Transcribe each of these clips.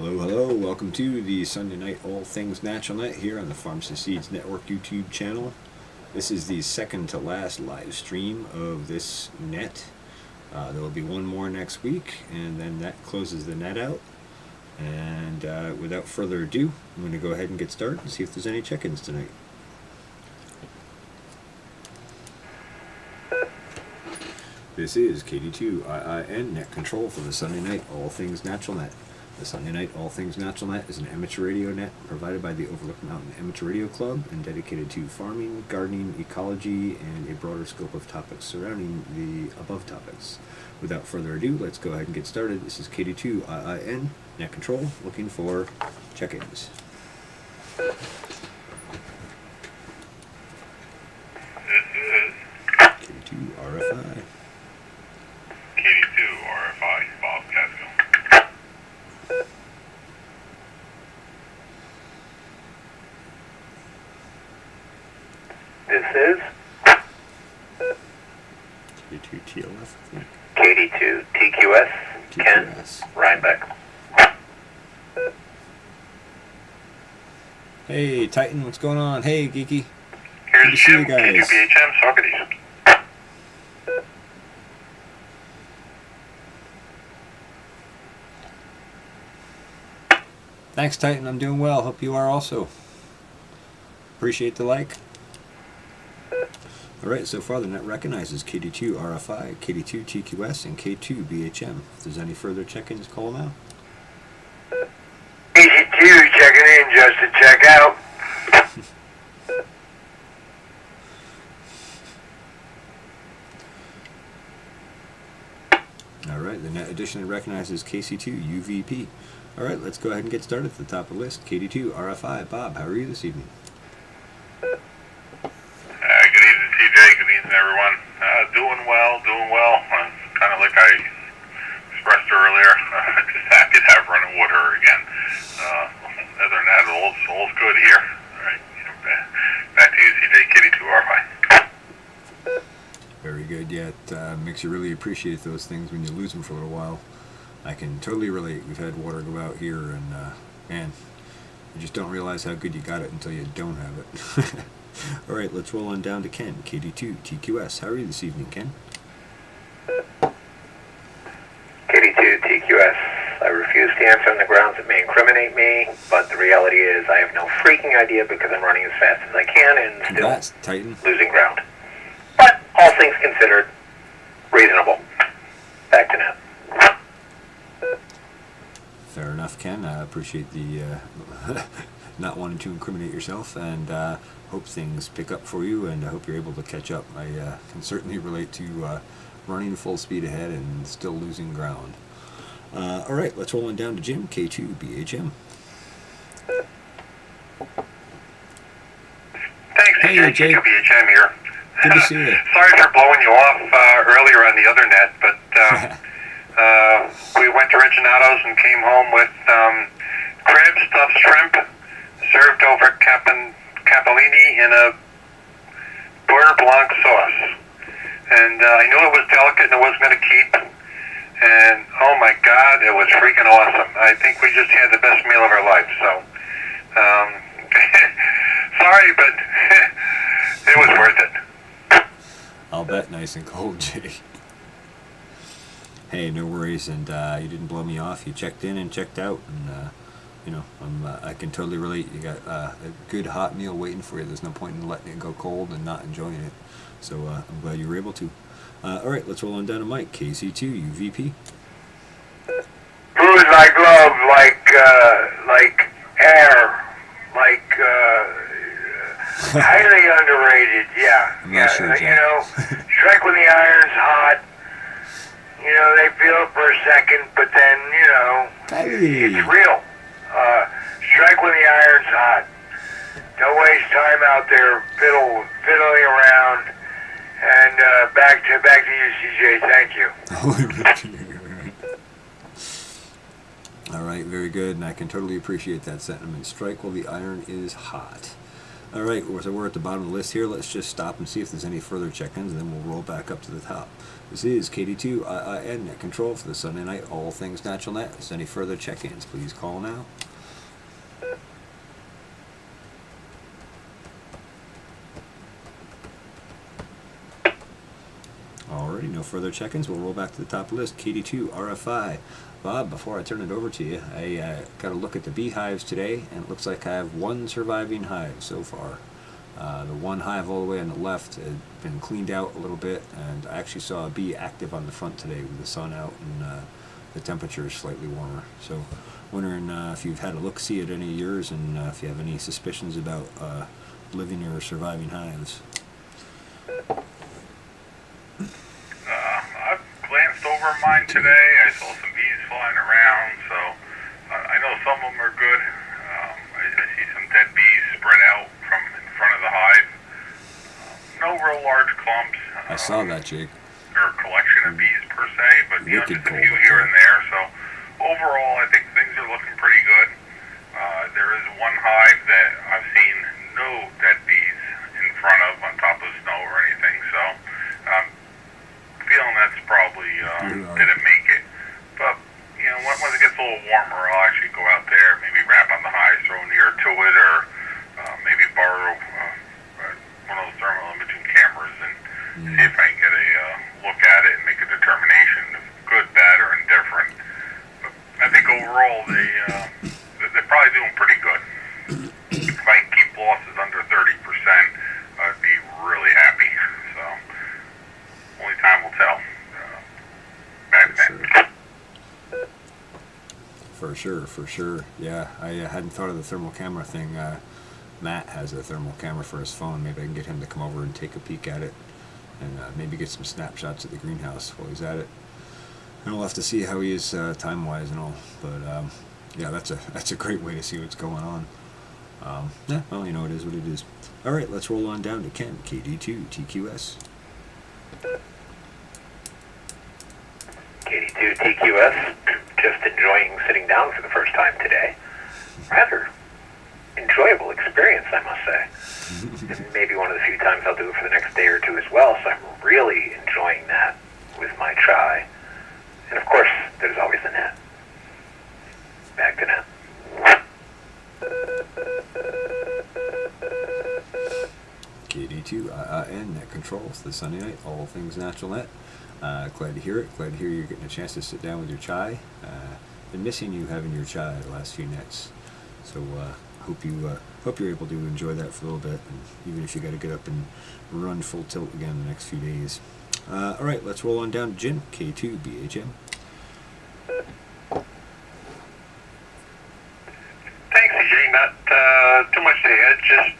Hello, hello. Welcome to the Sunday Night All Things Natural Net here on the Farmacy Seeds Network YouTube channel. This is the second to last live stream of this net. There will be one more next week, and then that closes the net out. And without further ado, I'm going to go ahead and get started and see if there's any check-ins tonight. This is KD2IIN Net Control for the Sunday Night All Things Natural Net. The Sunday Night All Things Natural Net is an amateur radio net provided by the Overlook Mountain Amateur Radio Club and dedicated to farming, gardening, ecology, and a broader scope of topics surrounding the above topics. Without further ado, let's go ahead and get started. This is KD2IIN Net Control, looking for check-ins. KD2 RFI. KD2 RFI, Bob Casco. This is KD2 TLF, I think. KD2 TQS, Ken Rhinebeck. Hey, Titan, what's going on? Hey, Geeky. Here's Good to see Jim, you guys. KD2BHM, Socrates. Thanks, Titan. I'm doing well. Hope you are also. Appreciate the like. Alright, so far the net recognizes KD2 RFI, KD2 TQS, and K2 BHM. If there's any further check-ins, call them out. KD2 checking in just to check out. Alright, the net additionally recognizes KC2 UVP. Alright, let's go ahead and get started at the top of the list. KD2 RFI. Bob, how are you this evening? Good evening, TJ. Good evening, everyone. Doing well. Kind of like I expressed earlier, just happy to have running water again. Other than that, all's good here. All right, back to you, TJ. KD2 RFI. Very good. Yeah, it makes you really appreciate those things when you lose them for a little while. I can totally relate. We've had water go out here, and man, you just don't realize how good you got it until you don't have it. All right, let's roll on down to Ken, KD2 TQS. How are you this evening, Ken? KD2 TQS. I refuse to answer on the grounds it may incriminate me, but the reality is I have no freaking idea because I'm running as fast as I can and still Congrats, Titan. losing ground. But all things considered, reasonable. Back to net. Fair enough, Ken. I appreciate the not wanting to incriminate yourself, and hope things pick up for you, and I hope you're able to catch up. I can certainly relate to running full speed ahead and still losing ground. All right, let's roll on down to Jim, K2 BHM. Thanks, Hey, TJ. Jay. KD2BHM here. Good to see you. Sorry for blowing you off earlier on the other net, but we went to Reginatos and came home with crab stuffed shrimp served over capellini in a beurre blanc sauce. And I knew it was delicate and it wasn't going to keep. And oh my God, it was freaking awesome. I think we just had the best meal of our life. So, sorry, but it was worth it. I'll bet. Nice and cold, Jay. Hey, no worries, and you didn't blow me off. You checked in and checked out, and I can totally relate. You got a good hot meal waiting for you. There's no point in letting it go cold and not enjoying it. So I'm glad you were able to. All right, let's roll on down to Mike, KC2 UVP. Food like love, like air, highly underrated. Yeah, I'm not sure, Jack. you know, strike when the iron's hot. You know, they feel it for a second, but then, you know, Hey. it's real. Strike when the iron's hot. Don't waste time out there fiddling around. And back to you, CJ. Thank you. All right, very good, and I can totally appreciate that sentiment. Strike while the iron is hot. All right, so we're at the bottom of the list here. Let's just stop and see if there's any further check-ins, and then we'll roll back up to the top. This is KD2 IIN Net Control for the Sunday night All Things Natural Net. If there's any further check-ins, please call now. Alrighty, no further check-ins. We'll roll back to the top of the list. KD2 RFI. Bob, before I turn it over to you, I got a look at the beehives today, and it looks like I have one surviving hive so far. The one hive all the way on the left had been cleaned out a little bit, and I actually saw a bee active on the front today with the sun out and the temperature is slightly warmer. So, wondering if you've had a look-see at any of yours, and if you have any suspicions about living or surviving hives. I've glanced over mine today. I saw some bees flying around, so I know some of them are good. I see some dead bees spread out from in front of the hive. No real large clumps. I saw that, Jake. Or a collection of bees per se, but just a Wicked few cold here up and there. So overall, I think things are looking pretty good. There is one hive that I've seen no dead bees in front of on top of snow or anything. So feeling that's probably didn't make it. But you know, once it gets a little warmer, I'll actually go out there, maybe wrap on the hive, throw near to it, or maybe borrow one of those thermal imaging cameras and see if I can get a look at it and make a determination of good, bad, or indifferent. But I think overall they're probably doing pretty good. If I can keep losses under 30%, I'd be really happy. So only time will tell. Back then. For sure. Yeah, I hadn't thought of the thermal camera thing. Matt has a thermal camera for his phone. Maybe I can get him to come over and take a peek at it, and maybe get some snapshots of the greenhouse while he's at it. And we'll have to see how he is time-wise and all. But yeah, that's a great way to see what's going on. Yeah, well, you know, it is what it is. All right, let's roll on down to Ken, KD2 TQS. KD2 TQS, just enjoying sitting down for the first time today. Rather enjoyable experience, I must say. And maybe one of the few times I'll do it for the next day or two as well, so I'm really enjoying that with my chai. And of course, there's always the net. Back to net. KD2 IIN Net Control for the Sunday night All Things Natural Net. Glad to hear it. Glad to hear you're getting a chance to sit down with your chai. Been missing you having your chai the last few nets. So hope you're able to enjoy that for a little bit, and even if you got to get up and run full tilt again the next few days. All right, let's roll on down to Jim, K2 BHM. Thanks, CJ. Not too much to add. Just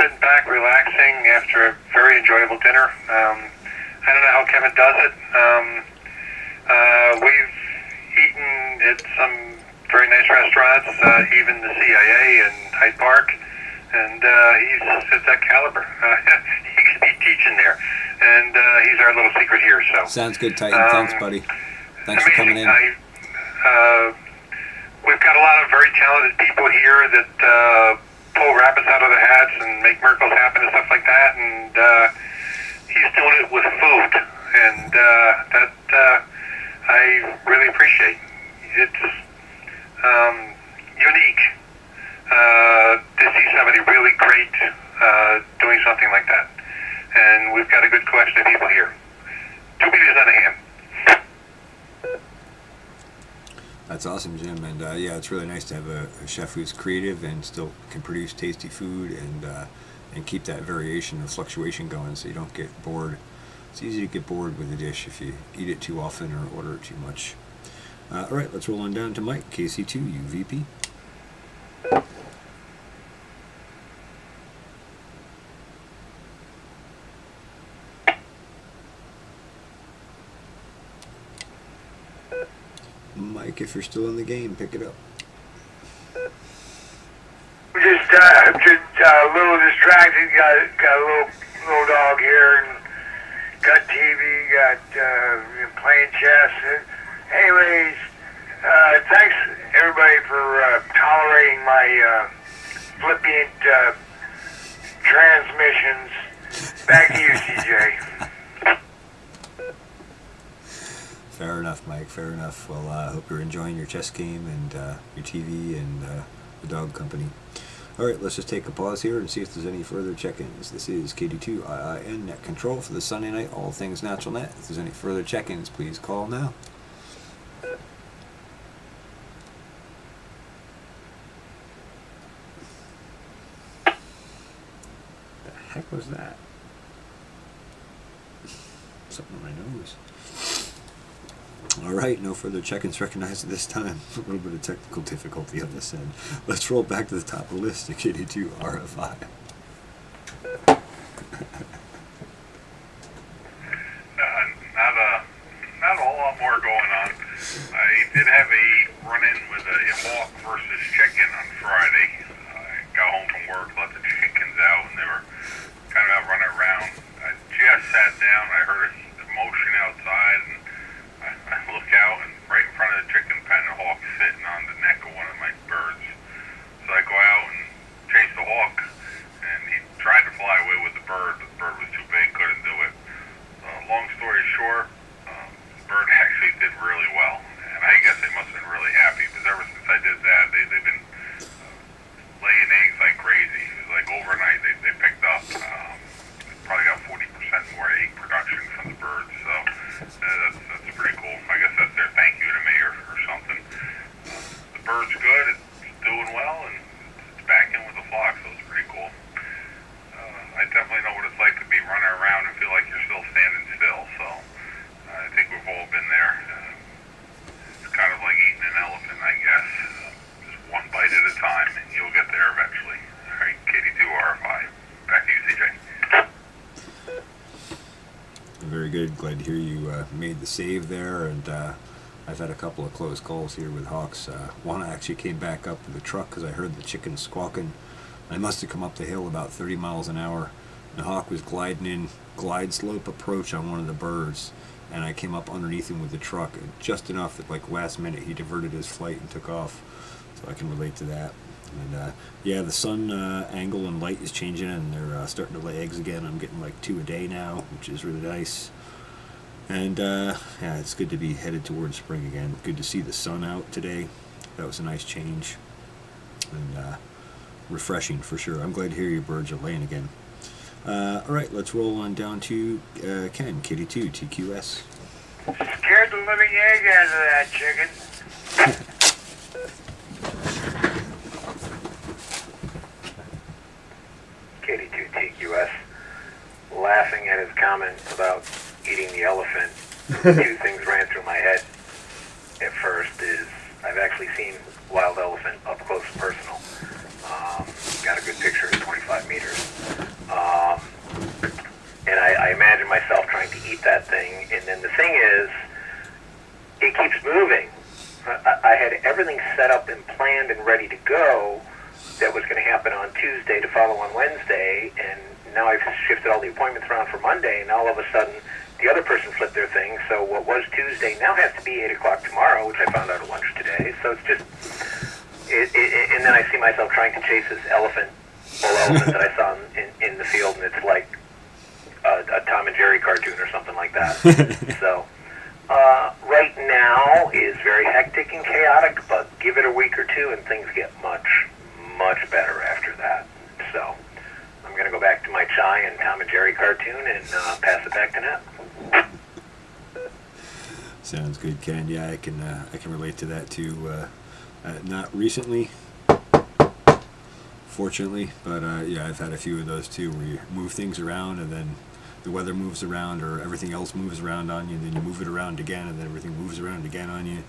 sitting back, relaxing after a very enjoyable dinner. I don't know how Kevin does it. We've eaten at some very nice restaurants, even the CIA in Hyde Park, and he's at that caliber. He could be teaching there, and he's our little secret here. So Sounds good, Titan. Thanks, buddy. Thanks for coming in. We've got a lot of very talented people here that pull rabbits out of their hats and make miracles happen and stuff like that, and he's doing it with food, and that I really appreciate. It's unique to see somebody really great doing something like that, and we've got a good collection of people here. 2 meters on a hand. That's awesome, Jim. And yeah, it's really nice to have a chef who's creative and still can produce tasty food and keep that variation or fluctuation going, so you don't get bored. It's easy to get bored with a dish if you eat it too often or order it too much. All right, let's roll on down to Mike, KC2 UVP. Mike, if you're still in the game, pick it up. Just a little distracted. Got a little dog here, and got TV. Got playing chess. Anyways, thanks everybody for tolerating my flippant transmissions. Back to you, CJ. Fair enough, Mike. Fair enough. Well, I hope you're enjoying your chess game and your TV and the dog company. All right, let's just take a pause here and see if there's any further check-ins. This is KD2IIN Net Control for the Sunday Night All Things Natural Net. If there's any further check-ins, please call now. The heck was that? Something on my nose. All right, no further check-ins recognized at this time. A little bit of technical difficulty on this end. Let's roll back to the top of the list to KD2 RFI. Not a whole lot more going on. I did have a run-in with a hawk versus chicken on Friday. I got home from work, let the chickens out, and they were kind of out running around. I just sat down, I heard a motion outside, and I look out, and right in front of the chicken pen, a hawk sitting on the neck of one of my birds. So I go out and chase the hawk, and he tried to fly away with the bird, but the bird was too big, couldn't do it. Long story short, the bird actually did really well, and I guess they must have been really happy, because ever since I did that, they've been laying eggs like crazy. It was like overnight they picked up. Probably got 40% more egg production from the birds, so that's pretty cool. I guess that's their thank you to me or something. The bird's good, it's doing well, and it's back in with the flock, so it's pretty cool. I definitely know what it's like to be running around and feel like you're still standing still, so I think we've all been there. It's kind of like eating an elephant, I guess. Just one bite at a time, and you'll get there eventually. All right, KD2RFI. Back to you, CJ. Very good. Glad to hear you made the save there, and I've had a couple of close calls here with hawks. One actually came back up to the truck because I heard the chicken squawking. I must have come up the hill about 30 miles an hour. The hawk was gliding in glide slope approach on one of the birds, and I came up underneath him with the truck, and just enough that like last minute he diverted his flight and took off. So I can relate to that. And yeah, the sun angle and light is changing, and they're starting to lay eggs again. I'm getting like 2 a day now, which is really nice. And yeah, it's good to be headed towards spring again. Good to see the sun out today. That was a nice change, and refreshing for sure. I'm glad to hear your birds are laying again. All right, let's roll on down to Ken, KD2 TQS. Scared the living egg out of that chicken. KD2 TQS, laughing at his comment about eating the elephant. 2 things ran through my head at first is I've actually seen wild elephant up close and personal. Got a good picture at 25 meters. And I imagine myself trying to eat that thing, and then the thing is, it keeps moving. I had everything set up and planned and ready to go that was going to happen on Tuesday to follow on Wednesday, and now I've shifted all the appointments around for Monday, and all of a sudden the other person flipped their thing, so what was Tuesday now has to be 8 o'clock tomorrow, which I found out at lunch today. So it's just, and then I see myself trying to chase this elephant that I saw in the field, and it's like a Tom and Jerry cartoon or something like that. So right now is very hectic and chaotic, but give it a week or two and things get much better after that. So I'm going to go back to my chai and Tom and Jerry cartoon and pass it back to Nat. Sounds good, Ken. Yeah, I can relate to that too. Not recently, fortunately, but yeah, I've had a few of those too, where you move things around and then the weather moves around or everything else moves around on you, and then you move it around again and then everything moves around again on you.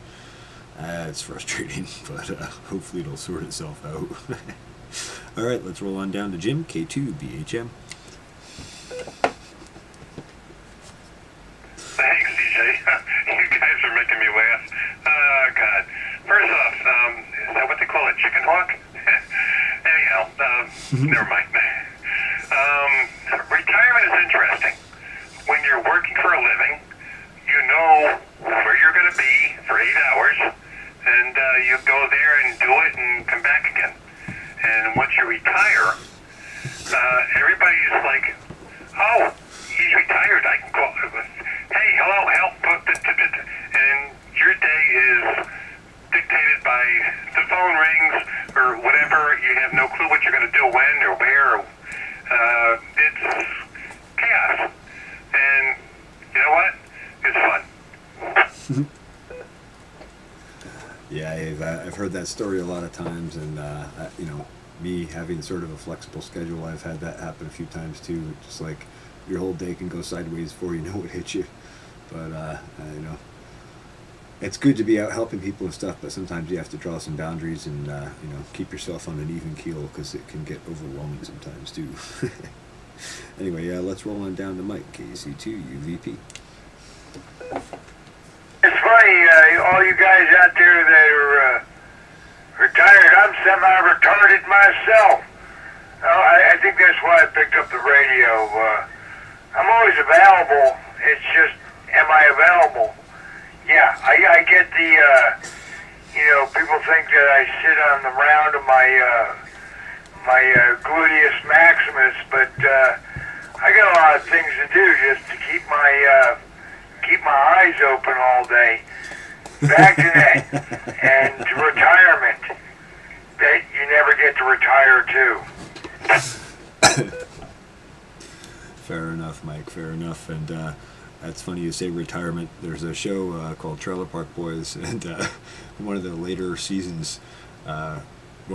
It's frustrating, but hopefully it'll sort itself out. All right, let's roll on down to Jim, K2 BHM. Thanks, CJ. You guys are making me laugh. Oh, God. First off, is that what they call a chicken hawk? Anyhow, never mind. Retirement is interesting. When you're working for a living, you know where you're going to be for 8 hours, and you go there and do it and come back again. And once you retire, Yeah, I've heard that story a lot of times, and you know, me having sort of a flexible schedule, I've had that happen a few times too. Just like your whole day can go sideways before you know what hit you. But you know, it's good to be out helping people and stuff, but sometimes you have to draw some boundaries and you know, keep yourself on an even keel because it can get overwhelming sometimes too. Anyway, let's roll on down to Mike, KC2 UVP. It's funny, all you guys out there that are retired, I'm semi-retarded myself. I think that's why I picked up the radio. I'm always available. It's just, am I available? Yeah, I get the, you know, people think that I sit on the round of my gluteus maximus, but I got a lot of things to do just to keep my eyes open all day. Back to that, and to retirement. That you never get to retire too. Fair enough, Mike. Fair enough. And that's funny you say retirement. There's a show called Trailer Park Boys, and one of the later seasons, one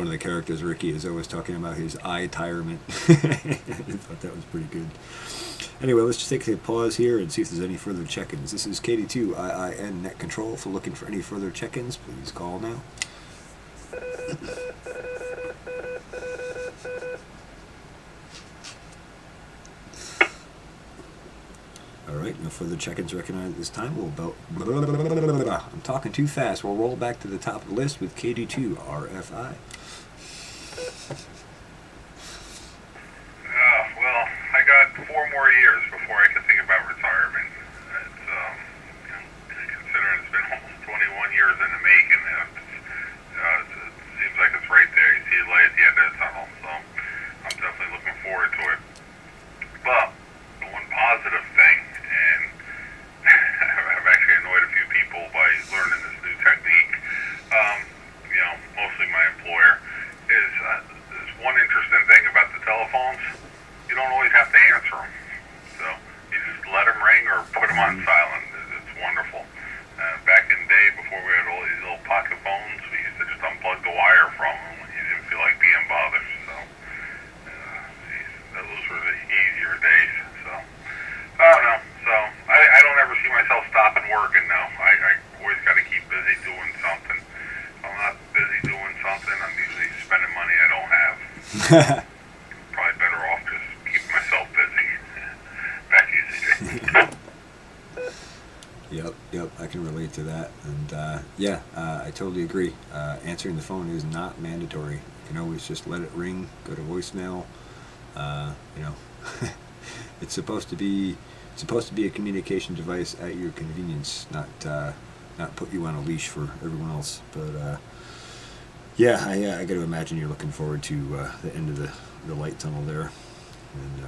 of the characters, Ricky, is always talking about his eye-tirement. I thought that was pretty good. Anyway, let's just take a pause here and see if there's any further check-ins. This is KD2 IIN Net Control. If you're looking for any further check-ins, please call now. Alright, no further check-ins recognized at this time. I'm talking too fast. We'll roll back to the top of the list with KD2 RFI. Well, I got 4 more years before I can think about retirement. It's, you know, considering it's been almost 21 years in the making, it seems like it's right there. You see the light at the end of the tunnel, so I'm definitely looking forward to it. But the one positive thing, and I've actually annoyed a few people by learning this new technique, you know, mostly my employer, is there's one interesting thing about the telephones. You don't always have to answer them. So you just let them ring or put them on silent. It's wonderful. Back in the day, before we had all these little pocket phones, we used to just unplug the wire from them when you didn't feel like being bothered. So those were the easier days. So I don't know. So I don't ever see myself stopping working now. I always got to keep busy doing something. If I'm not busy doing something, I'm usually spending money I don't have. Probably better off just keeping myself busy. Back to you, CJ. Yep, I can relate to that. And yeah, I totally agree. Answering the phone is not mandatory. You can always just let it ring, go to voicemail. You know, it's supposed to be a communication device at your convenience, not put you on a leash for everyone else. But yeah, I got to imagine you're looking forward to the end of the light tunnel there, and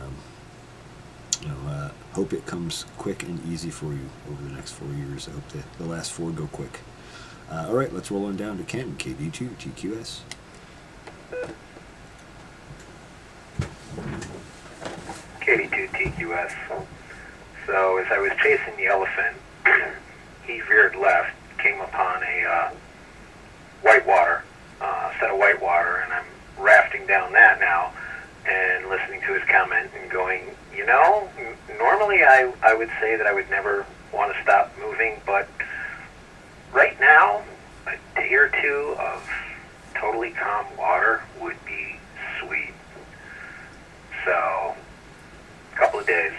you know, hope it comes quick and easy for you over the next 4 years. I hope the last 4 go quick. All right, let's roll on down to Ken, KD2 TQS. KD2 TQS. So as I was chasing the elephant, he veered left, came upon a whitewater, set of whitewater, and I'm rafting down that now and listening to his comment and going, you know, normally I would say that I would never want to stop moving, but right now, a day or 2 of totally calm water would be sweet. So, a couple of days,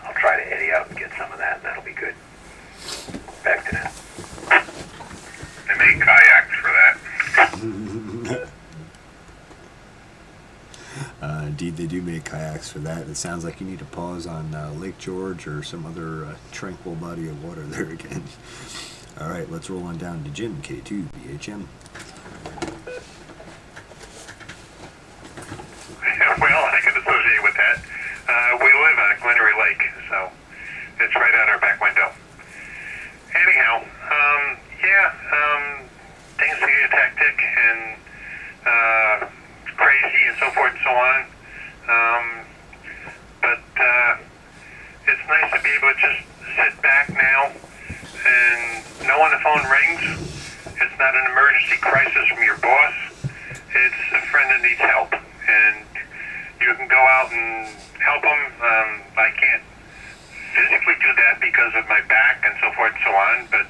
I'll try to eddy out and get some of that, and that'll be good. Back to that. They make kayaks for that. Indeed, they do make kayaks for that. It sounds like you need to pause on Lake George or some other tranquil body of water there again. All right, let's roll on down to Jim, K2 BHM. Well, I can associate with that. We live on Glenary Lake, so it's right out our back window. Anyhow, things get hectic and crazy and so forth and so on. But it's nice to be able to just sit back now and know when the phone rings, it's not an emergency crisis from your boss. It's a friend that needs help, and you can go out and help them. I can't physically do that because of my back and so forth and so on, but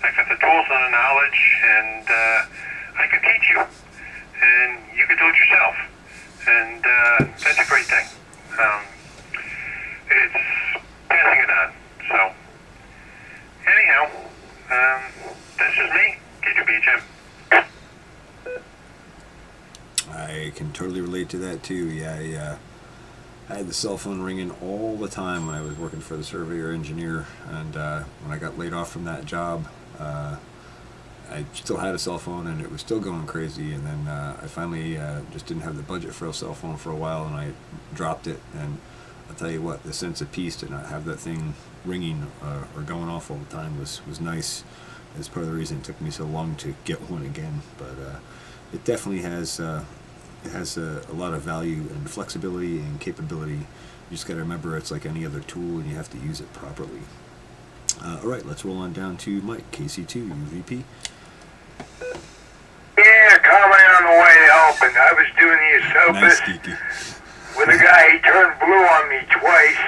I've got the tools and the knowledge, and I can teach you, and you can do it yourself, and that's a great thing. It's passing it on. So, anyhow, this is me, KWBHM. I can totally relate to that too. Yeah, I had the cell phone ringing all the time when I was working for the surveyor engineer, and when I got laid off from that job, I still had a cell phone and it was still going crazy, and then I finally just didn't have the budget for a cell phone for a while, and I dropped it. And I'll tell you what, the sense of peace to not have that thing ringing or going off all the time was nice. It's part of the reason it took me so long to get one again, but it definitely has a lot of value and flexibility and capability. You just got to remember it's like any other tool, and you have to use it properly. All right, let's roll on down to Mike, KC2, UVP. Yeah, comment on the way to helping. I was doing the Nice, Esopus Geeky. with a guy. He turned blue on me twice.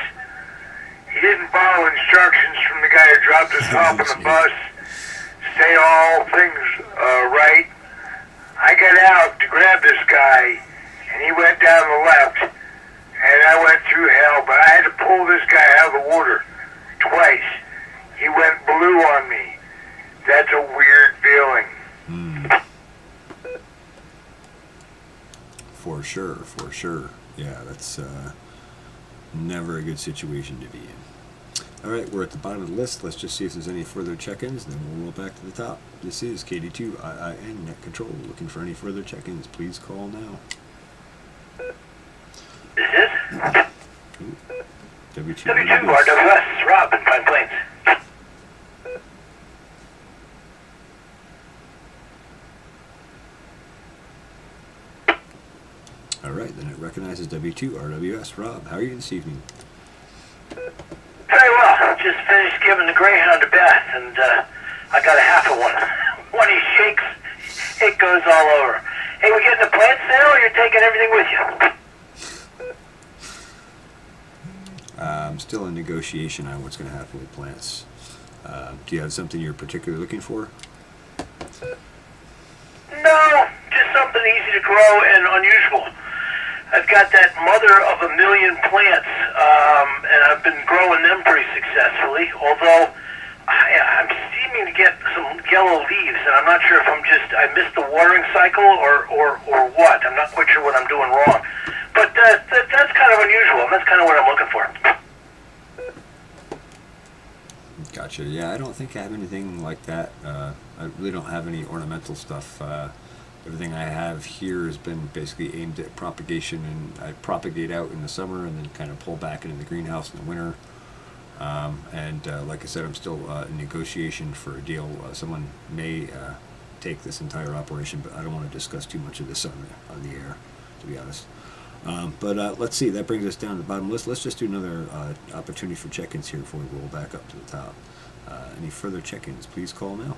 He didn't follow instructions from the guy who dropped us off on the bus. Say all things right. I got out to grab this guy, and he went down the left, and I went through hell, but I had to pull this guy out of the water twice. He went blue on me. That's a weird feeling. For sure. Yeah, that's never a good situation to be in. All right, we're at the bottom of the list. Let's just see if there's any further check-ins, and then we'll roll back to the top. This is KD2IIN Net Control. Looking for any further check-ins, please call now. This is W2 W2RWS, Rob in Pine Plains. All right, then it recognizes W2RWS. Rob, how are you this evening? Very well. Just finished giving the Greyhound a bath, and I got a half of one. When he shakes, it goes all over. Hey, we getting a plant sale, or you're taking everything with you? I'm still in negotiation on what's going to happen with plants. Do you have something you're particularly looking for? No, just something easy to grow and unusual. I've got that mother of a million plants, and I've been growing them pretty successfully, although I'm seeming to get some yellow leaves, and I'm not sure if I missed the watering cycle or what. I'm not quite sure what I'm doing wrong. But that's kind of unusual, and that's kind of what I'm looking for. Gotcha. Yeah, I don't think I have anything like that. I really don't have any ornamental stuff. Everything I have here has been basically aimed at propagation, and I propagate out in the summer and then kind of pull back into the greenhouse in the winter. Like I said, I'm still in negotiation for a deal. Someone may take this entire operation, but I don't want to discuss too much of this on the air, to be honest. Let's see, that brings us down to the bottom list. Let's just do another opportunity for check-ins here before we roll back up to the top. Any further check-ins, please call now.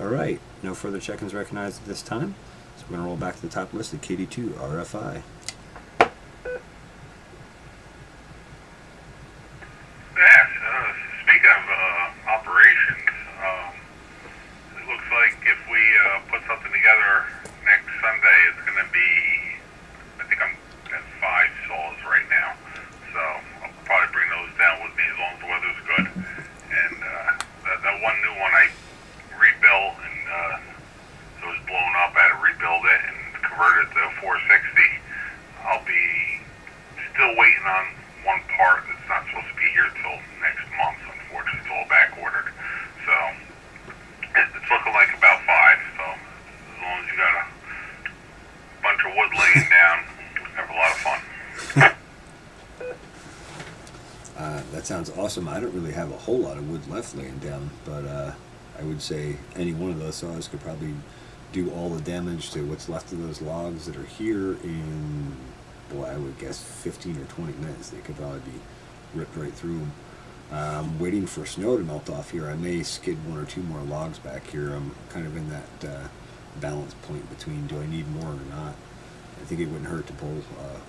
All right, no further check-ins recognized at this time. So we're going to roll back to the top list at KD2 RFI. Yes, speaking of operations, it looks like if we put something together next Sunday, it's going to be, I think I'm at 5 saws right now. So I'll probably bring those down with me as long as the weather's good. And that one new one I rebuilt, and so it was blown up. I had to rebuild it and convert it to 460. I'll be still waiting on one part that's not supposed to be here till next month. Unfortunately, it's all back ordered. So it's looking like about 5. So as long as you got a bunch of wood laying down, have a lot of fun. That sounds awesome. I don't really have a whole lot of wood left laying down, but I would say any one of those saws could probably do all the damage to what's left of those logs that are here in, boy, I would guess 15 or 20 minutes. They could probably be ripped right through them. Waiting for snow to melt off here. I may skid 1 or 2 more logs back here. I'm kind of in that balance point between do I need more or not. I think it wouldn't hurt to pull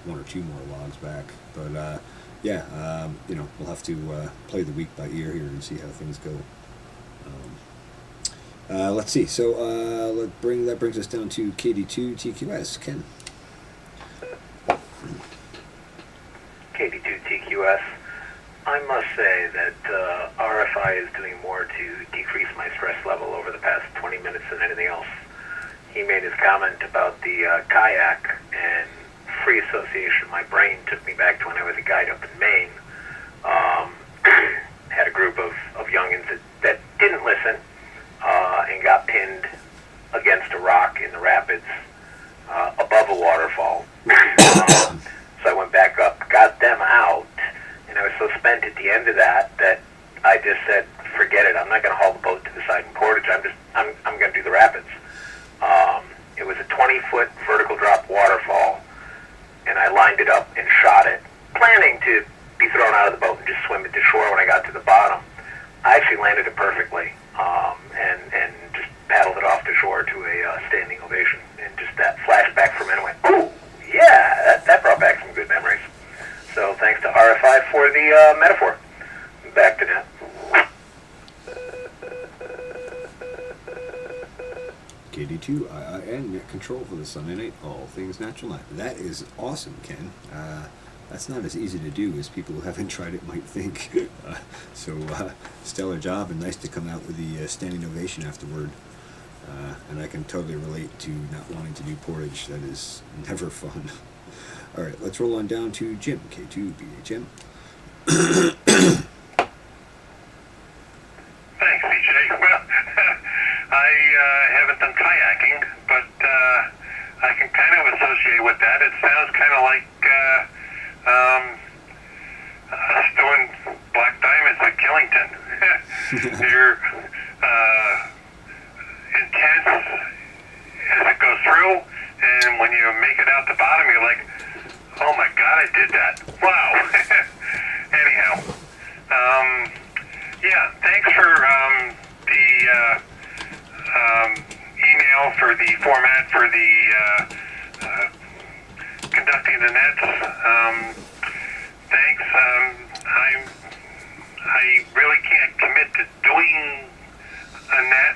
1 or 2 more logs back. But yeah, you know, we'll have to play the week by ear here and see how things go. Let's see. So that brings us down to KD2 TQS. Ken. KD2 TQS. I must say that RFI is doing more to decrease my stress level over the past 20 minutes than anything else. He made his comment about the kayak, and free association. My brain took me back to when I was a guide up in Maine. Had a group of youngins that didn't listen and got pinned against a rock in the rapids above a waterfall. So I went back up, got them out, and I was so spent at the end of that I just said, forget it. I'm not going to haul the boat to the side in Portage. I'm going to do the rapids. It was a 20-foot vertical drop waterfall, and I lined it up and shot it, planning to be thrown out of the boat and just swim it to shore when I got to the bottom. I actually landed it perfectly, and just paddled it off to shore to a standing ovation. And just that flashback for a minute went, ooh, yeah, that brought back some good memories. So thanks to RFI for the metaphor. Back to net. KD2 IIN net control for the Sunday night all things natural night. That is awesome, Ken. That's not as easy to do as people who haven't tried it might think. So stellar job, and nice to come out with the standing ovation afterward. And I can totally relate to not wanting to do portage. That is never fun. All right, let's roll on down to Jim, K2 BHM. Thanks, CJ. Well, I haven't done kayaking, but I can kind of associate with that. It sounds kind of like storing black diamonds at Killington. You're intense as it goes through, and when you make it out the bottom, you're like, oh my God, I did that. Wow. Anyhow, yeah, thanks for the email for the format for the conducting the nets. Thanks. I really can't commit to doing a net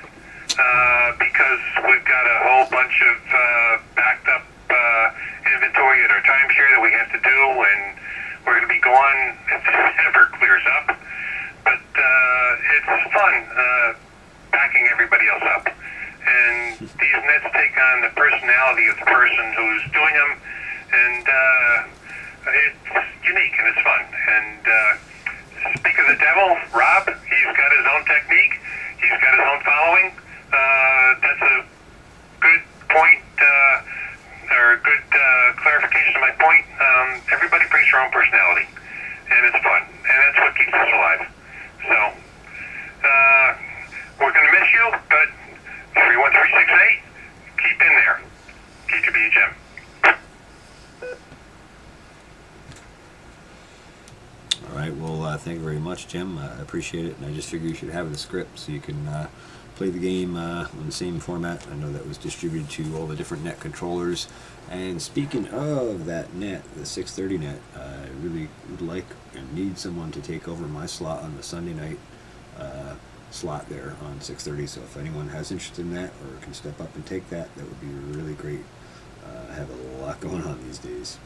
because we've got a whole bunch of backed up inventory at our timeshare that we have to do, and we're going to be gone if this ever clears up. But it's fun backing everybody else up. And these nets take on the personality of the person who's doing them, and it's unique and it's fun. And speak of the devil, Rob, he's got his own technique. He's got his own following. That's a good point, or a good clarification of my point. Everybody brings their own personality, and it's fun, and that's what keeps us alive. So, we're going to miss you, but 31368, keep in there. K2BHM. All right, well, thank you very much, Jim. I appreciate it, and I just figure you should have the script so you can play the game on the same format. I know that was distributed to all the different net controllers. And speaking of that net, the 6:30 net, I really would like and need someone to take over my slot on the Sunday night slot there on 6:30. So if anyone has interest in that or can step up and take that, that would be really great. I have a lot going on these days.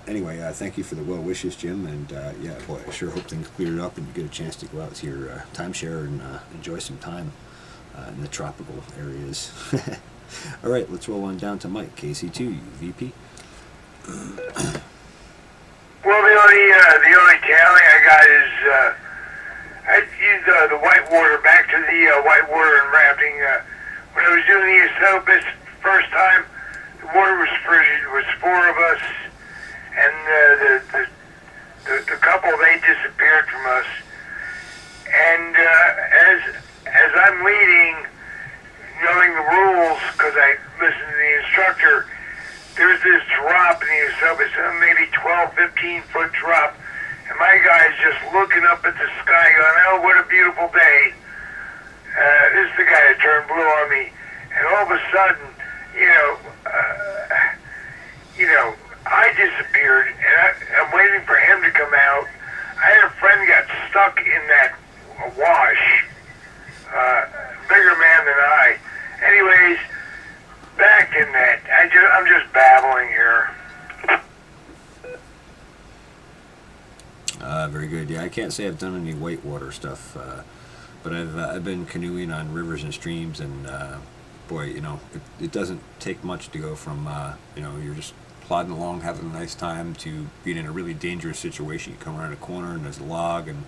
Anyway, thank you for the well wishes, Jim, and yeah, boy, I sure hope things cleared up and you get a chance to go out to your timeshare and enjoy some time in the tropical areas. All right, let's roll on down to Mike, KC2 VP. Well, the only talent I got is I'd use the whitewater, back to the whitewater and rafting. When I was doing the Esopus first time, the water was frigid. It was 4 of us, and the couple, they disappeared from us. And as I'm leading, knowing the rules, instructor, there's this drop, and he was up, it's maybe 12, 15-foot drop, and my guy's just looking up at the sky going, oh, what a beautiful day. This is the guy that turned blue on me, and all of a sudden, I disappeared, and I'm waiting for him to come out. I had a friend got stuck in that wash, bigger man than I. Anyways, back in that, I'm just babbling here. Very good. Yeah, I can't say I've done any whitewater stuff, but I've been canoeing on rivers and streams, and boy, it doesn't take much to go from you're just plodding along, having a nice time, to being in a really dangerous situation. You come around a corner and there's a log, and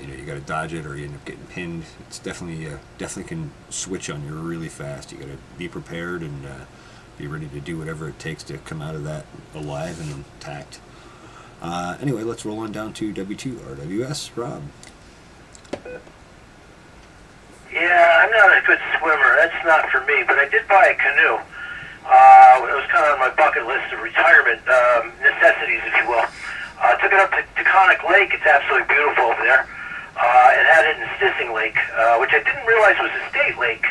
you got to dodge it, or you end up getting pinned. It's definitely can switch on you really fast. You got to be prepared and be ready to do whatever it takes to come out of that alive and intact. Anyway, let's roll on down to W2RWS. Rob. Yeah, I'm not a good swimmer. That's not for me, but I did buy a canoe. It was kind of on my bucket list of retirement necessities, if you will. Took it up to Taconic Lake. It's absolutely beautiful over there. It had it in Stissing Lake, which I didn't realize was a state lake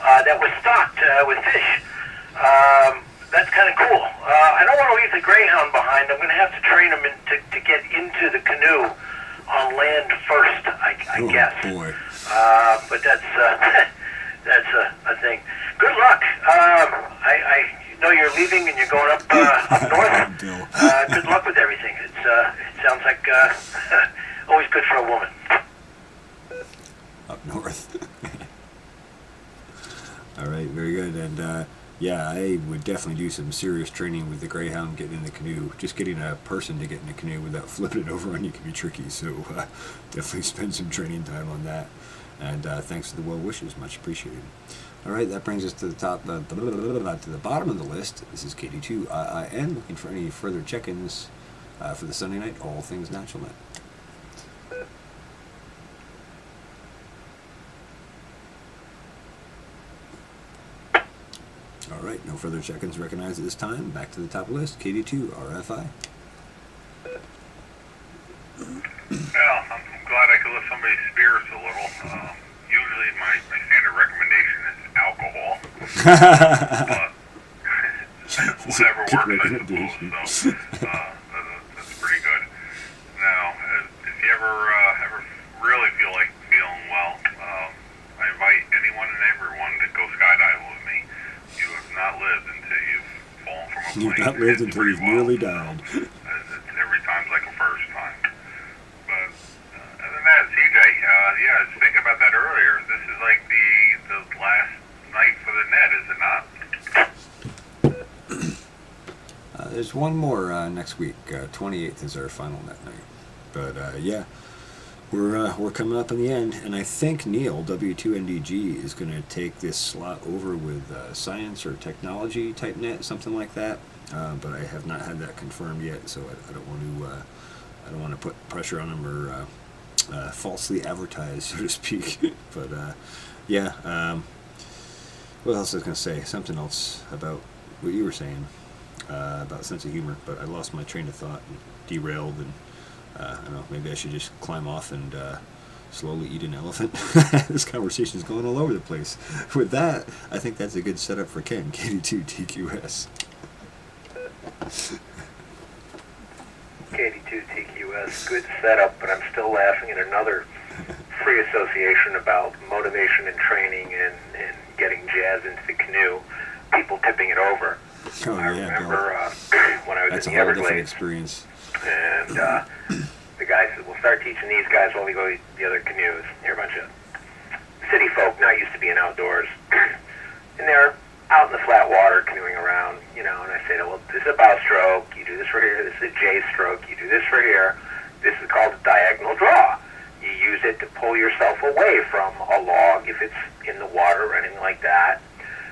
that was stocked with fish. That's kind of cool. I don't want to leave the Greyhound behind. I'm going to have to train him to get into the canoe on land first, I guess. Boy. But that's a thing. Good luck. I know you're leaving and you're going up north. Good luck with everything. It sounds like always good for a woman. Up north. All right, very good. And yeah, I would definitely do some serious training with the Greyhound getting in the canoe. Just getting a person to get in the canoe without flipping it over on you can be tricky. So definitely spend some training time on that. And thanks for the well wishes, much appreciated. All right, that brings us to the top, to the bottom of the list. This is KD2IIN, looking for any further check-ins for the Sunday night, All Things Natural Net. All right, no further check-ins recognized at this time. Back to the top of the list, KD2RFI. Well, I'm glad I could lift somebody's spirits a little. Usually my standard recommendation is alcohol. But whatever works, I suppose. So that's pretty good. Now, if you ever really feel like feeling well, I invite anyone and everyone to go skydiving with me. You have not lived until you've fallen from a plane. You've not lived until you've nearly died. Every time's like a first time. But other than that, CJ, yeah, I was thinking about that earlier. This is like the last night for the net, is it not? There's one more next week. 28th is our final net night. But yeah, we're coming up in the end, and I think Neil, W2NDG, is going to take this slot over with science or technology type net, something like that. But I have not had that confirmed yet, so I don't want to put pressure on him or falsely advertise, so to speak. But yeah, what else was I going to say? Something else about what you were saying about sense of humor, but I lost my train of thought and derailed, and I don't know, maybe I should just climb off and slowly eat an elephant. This conversation is going all over the place. With that, I think that's a good setup for Ken, KD2TQS. KD2TQS, good setup, but I'm still laughing at another free association about motivation and training and getting jazz into the canoe, people tipping it over. Oh, I yeah, remember when I was that's in a the whole different Everglades, experience. and the guy said, we'll start teaching these guys while we go to the other canoes. They're a bunch of city folk, not used to being outdoors. And they're out in the flat water canoeing around, and I say, well, this is a bow stroke, you do this right here, this is a J stroke, you do this right here, this is called a diagonal draw. You use it to pull yourself away from a log if it's in the water or anything like that.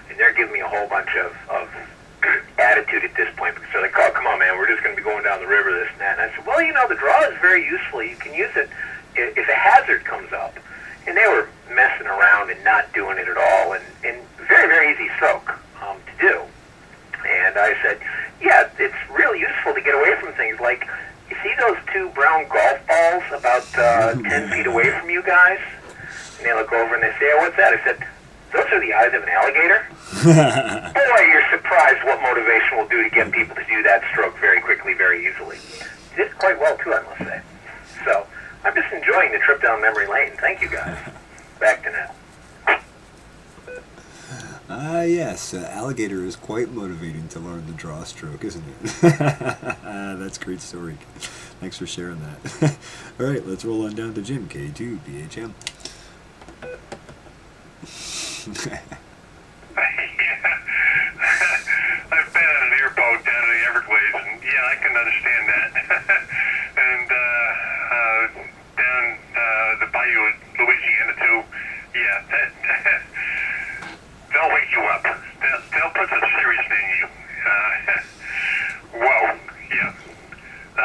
And they're giving me a whole bunch of attitude at this point, because they're like, oh, come on, man, we're just going to be going down the river, this and that. And I said, well, the draw is very useful. You can use it if a hazard comes up. And they were messing around and not doing it at all, and very, very easy stroke to do. 10 feet away from you guys, and they look over and they say, "Oh, what's that?" I said, "Those are the eyes of an alligator." Boy, you're surprised what motivation will do to get people to do that stroke very quickly, very easily. Did quite well, too, I must say. So, I'm just enjoying the trip down memory lane. Thank you, guys. Back to net. Yes, alligator is quite motivating to learn the draw stroke, isn't it? That's a great story. Thanks for sharing that. All right, let's roll on down to Jim, K2, BHM. I've been on an airboat down in the Everglades, and yeah, I can understand that. And down the bayou in Louisiana too. Yeah, they'll wake you up. They'll put some serious in you. Whoa, yeah. A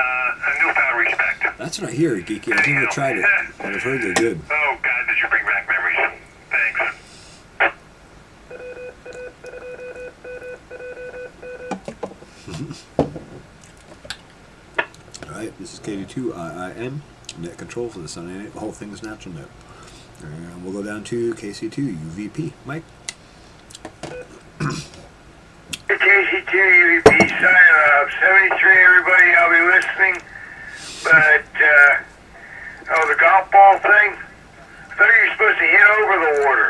newfound respect. That's what I hear, Geeky. I've never tried it, but I've heard they're good. Oh God, did you bring back memories? Thanks. Alright, this is KD2 IIN, net control for the Sunday night, all things natural net. And we'll go down to KC2 UVP. Mike? KC2 UVP signing off. 73, everybody, I'll be listening. But, the golf ball thing? I thought you were supposed to hit over the water.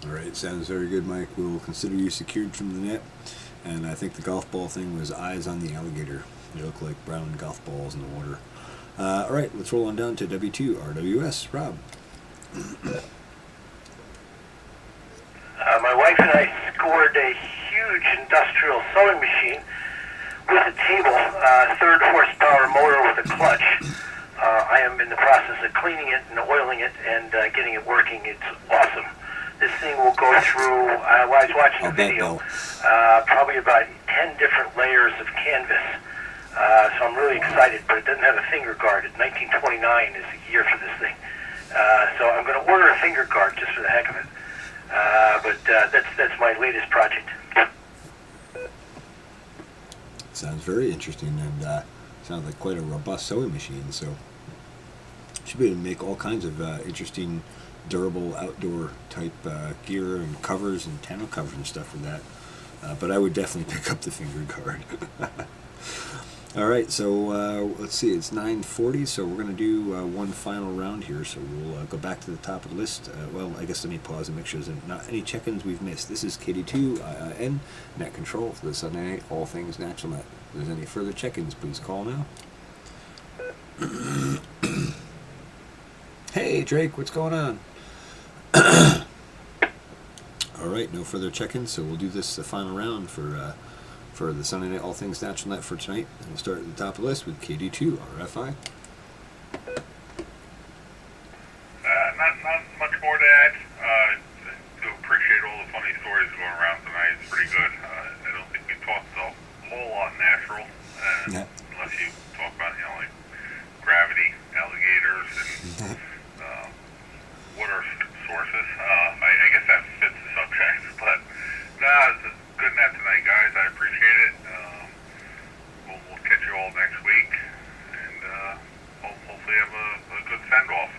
Alright, sounds very good, Mike. We will consider you secured from the net. And I think the golf ball thing was eyes on the alligator. They look like brown golf balls in the water. Alright, let's roll on down to W2 RWS. Rob. My wife and I scored a huge industrial sewing machine with a table, 3rd horsepower motor with a clutch. I am in the process of cleaning it and oiling it and getting it working. It's awesome. This thing will go through, while I was watching the video, probably about 10 different layers of canvas. So I'm really excited, but it doesn't have a finger guard. 1929 is the year for this thing. So I'm going to order a finger guard just for the heck of it. But that's my latest project. Sounds very interesting, and sounds like quite a robust sewing machine, so should be able to make all kinds of interesting, durable outdoor type gear and covers and tonneau covers and stuff for that. But I would definitely pick up the finger guard. All right, so let's see, it's 9:40, so we're going to do one final round here, so we'll go back to the top of the list. Well, I guess let me pause and make sure there's not any check-ins we've missed. This is KD2 IIN, net control for the Sunday night, all things natural net. If there's any further check-ins, please call now. Hey, Drake, what's going on? All right, no further check-ins, so we'll do this the final round for the Sunday night All Things Natural Net for tonight. And we'll start at the top of the list with KD2 RFI. Not much more to add. I do appreciate all the funny stories going around tonight. It's pretty good. I don't think we talked a whole lot natural, unless you talk about, like gravity, alligators, and water sources. I guess that fits the subject, but it's a good net tonight, guys. I appreciate it. We'll catch you all next week, and hopefully have a good send-off.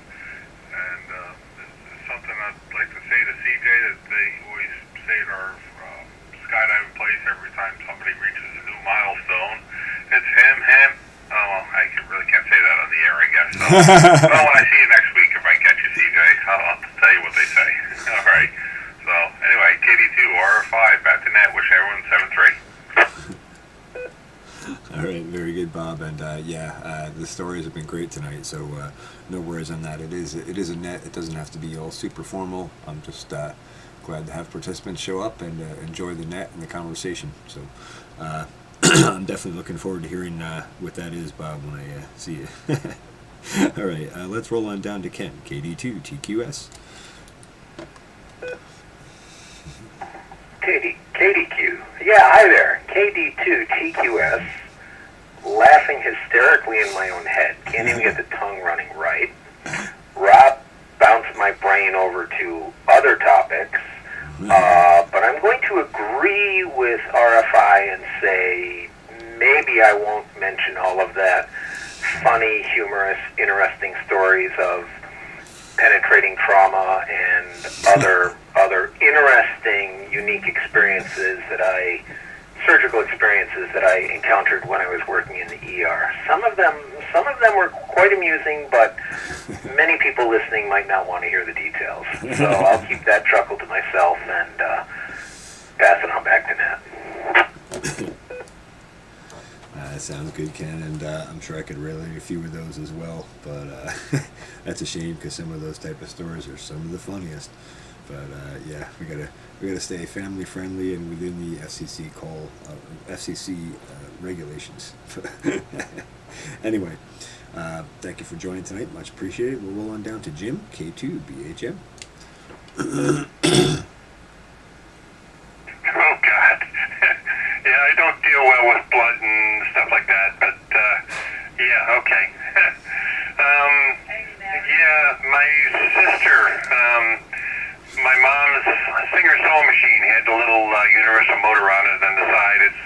And there's something I'd like to say to CJ that they always say at our skydiving place every time somebody reaches a new milestone. It's him. Oh, I really can't say that on the air, I guess. So, well, when I see you next week, if I catch you, CJ, I'll tell you what they say. All right. So, anyway, KD2, RF5, back to net. Wish everyone 7-3. All right, very good, Bob. And the stories have been great tonight, so no worries on that. It is a net. It doesn't have to be all super formal. I'm just glad to have participants show up and enjoy the net and the conversation. So I'm definitely looking forward to hearing what that is, Bob, when I see you. All right, let's roll on down to Ken, KD2 TQS. KDQ. Yeah, hi there. KD2 TQS. Laughing hysterically in my own head. Can't even get the tongue running right. Rob bounced my brain over to other topics. But I'm going to agree with RFI and say maybe I won't mention all of that. Funny, humorous, interesting stories of penetrating trauma and other interesting, unique experiences surgical experiences that I encountered when I was working in the ER. Some of them were quite amusing, but many people listening might not want to hear the details. So I'll keep that chuckle to myself and pass it on back to Nat. That sounds good, Ken, and I'm sure I could relate a few of those as well, but that's a shame because some of those type of stories are some of the funniest. But yeah, we gotta stay family friendly and within the FCC regulations. Anyway, thank you for joining tonight. Much appreciated. We'll roll on down to Jim, K2 BHM. Oh, God. Yeah, I don't deal well with blood and stuff like that, but, yeah, okay. Yeah, my sister, my mom's Singer sewing machine had a little universal motor on it on the side. It's,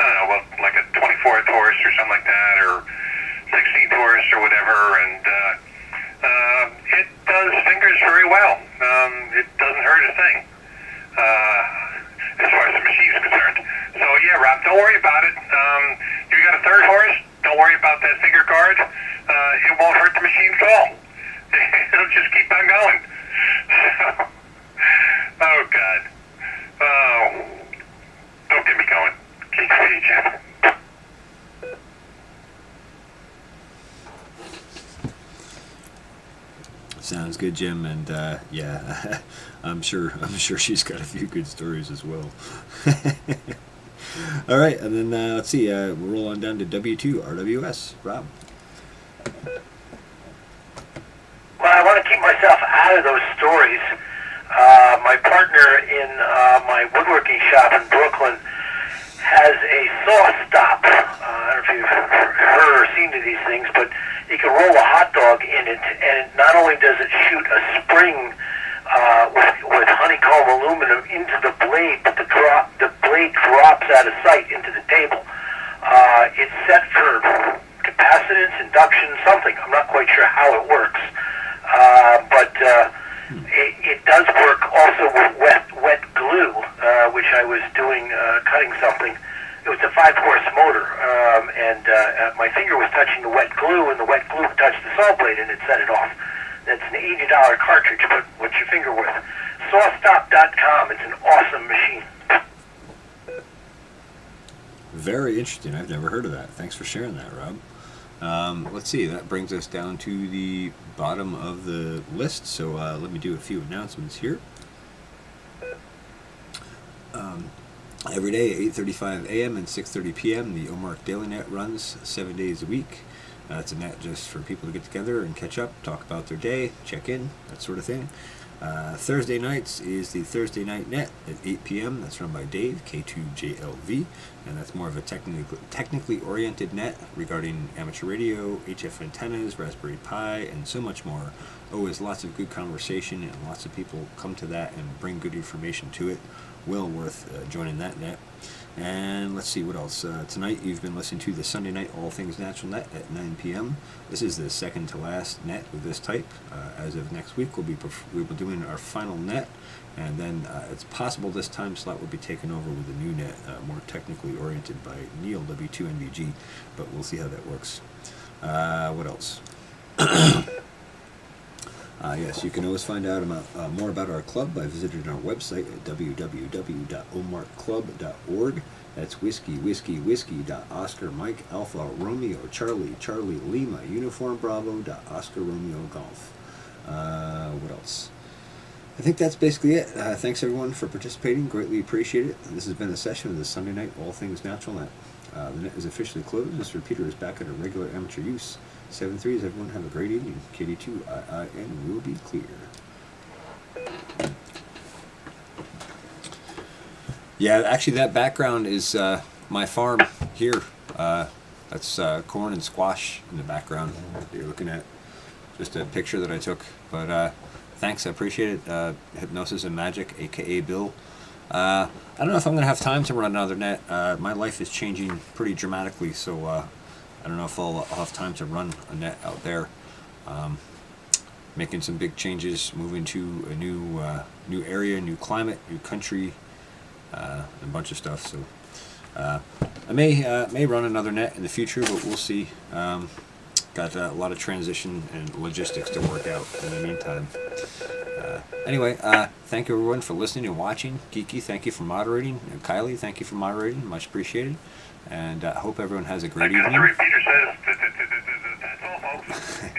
I don't know, like a 24th horse or something like that, or 16th horse or whatever, and it does fingers very well. It doesn't hurt a thing. As far as the machine's concerned. So yeah, Rob, don't worry about it. You got a third horse, don't worry about that finger guard. It won't hurt the machine at all. It'll just keep on going. So, oh God. Oh, don't get me going. Keep Jeff. Sounds good, Jim, and yeah, I'm sure she's got a few good stories as well. All right, and then let's see, we'll roll on down to W2 RWS. Rob. Well, I want to keep myself out of those stories. My partner in my woodworking shop in Brooklyn has a saw stop. I don't know if you've heard or seen of these things, but you can roll a hot dog in it, and not only does it shoot a spring with honeycomb aluminum into the blade, but the blade drops out of sight into the table. It's set for capacitance, induction, something. I'm not quite sure how it works, but it does work also with wet glue, which I was doing, cutting something. It was a 5-horse motor, and my finger was touching the wet glue, and the wet glue touched the saw blade, and it set it off. That's an $80 cartridge, but what's your finger worth? Sawstop.com. It's an awesome machine. Very interesting. I've never heard of that. Thanks for sharing that, Rob. Let's see. That brings us down to the bottom of the list. So let me do a few announcements here. Every day at 8:35 a.m. and 6:30 p.m. the OMARC Daily Net runs 7 days a week. It's a net just for people to get together and catch up, talk about their day, check in, that sort of thing. Thursday nights is the Thursday Night Net at 8 p.m. That's run by Dave, K2JLV, and that's more of a technically oriented net regarding amateur radio, HF antennas, Raspberry Pi, and so much more. Always lots of good conversation, and lots of people come to that and bring good information to it. Well worth joining that net. And let's see what else. Tonight you've been listening to the Sunday Night All Things Natural Net at 9 p.m. This is the second to last net with this type. As of next week, we'll be doing our final net, and then it's possible this time slot will be taken over with a new net, more technically oriented by Neil W2NBG, but we'll see how that works. What else? Yes, you can always find out more about our club by visiting our website at www.omarcclub.org. That's whiskey.Oscar Mike Alpha Romeo Charlie Lima Uniform Bravo.Oscar Romeo Golf. What else? I think that's basically it. Thanks everyone for participating. Greatly appreciate it. This has been a session of the Sunday Night All Things Natural Net. The net is officially closed. This repeater is back under regular amateur use. 7-3s, everyone have a great evening. KD2IIN will be clear. Yeah, actually that background is my farm here. That's corn and squash in the background that you're looking at. Just a picture that I took. But thanks, I appreciate it. Hypnosis and Magic, aka Bill. I don't know if I'm going to have time to run another net. My life is changing pretty dramatically, so I don't know if I'll have time to run a net out there. Making some big changes, moving to a new area, new climate, new country, a bunch of stuff. So I may run another net in the future, but we'll see. Got a lot of transition and logistics to work out in the meantime. Anyway, thank you everyone for listening and watching. Geeky, thank you for moderating. And Kylie, thank you for moderating. Much appreciated. And I hope everyone has a great evening. Mr. Repeater says, that's all, folks. Good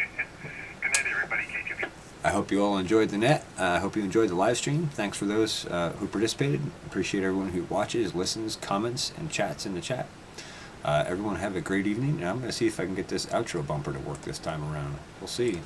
night, everybody. KGB. I hope you all enjoyed the net. I hope you enjoyed the live stream. Thanks for those who participated. Appreciate everyone who watches, listens, comments, and chats in the chat. Everyone have a great evening. And I'm going to see if I can get this outro bumper to work this time around. We'll see.